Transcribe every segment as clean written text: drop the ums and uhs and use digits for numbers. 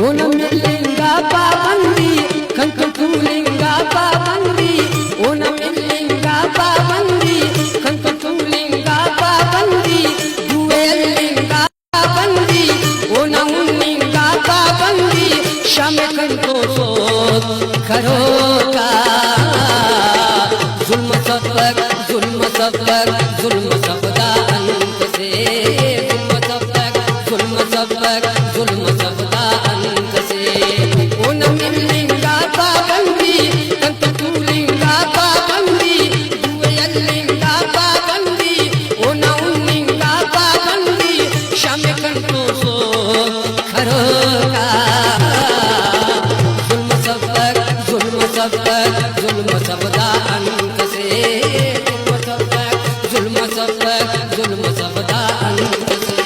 own मिलेंगा पाबंदी कंक तूलेंगा पाबंदी own मिलेंगा पाबंदी कंक तूलेंगा पाबंदी दुएलेंगा पाबंदी ओन उन्नेंगा पाबंदी शाम कंको सोच करोगा जुल्म सबक जुल्म सबक जुल्म सबदा अंत से जुल्म सबक जुल्म सबक जुल्म सबदा अंत से ओन मिलेंगा पाबंदी कंक तूलेंगा पाबंदी दुएलेंगा पाबंदी ओन उन्नेंगा पाबंदी शाम कंको सोच करोगा जुल्म सबक जुल्म सबक जुल्म सबदा अंत से जुल्म सबक जुल्म सबदा अंत से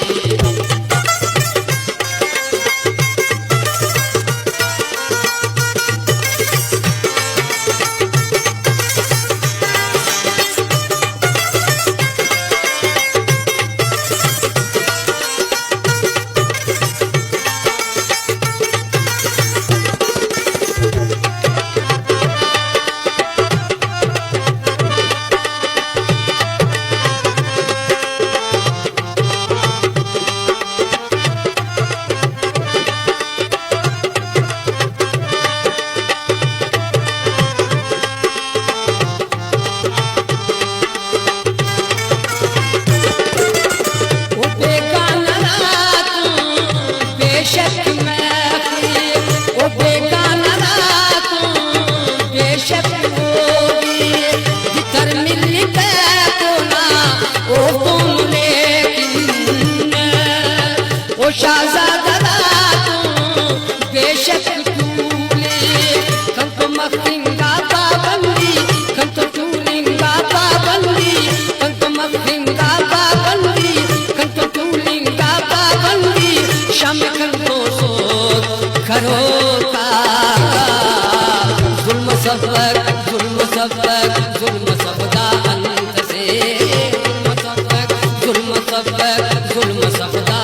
शाहज़ादा बेशक तूले कंक मखिंगा पाबंदी कंक तूलिंगा पाबंदी कंक मखिंगा पाबंदी कंक तूलिंगा पाबंदी शाम कंको सोच करोगा जुल्म सबक जुल्म सबक जुल्म सबदा अंत से जुल्म सबक जुल्म सबक जुल्म सबदा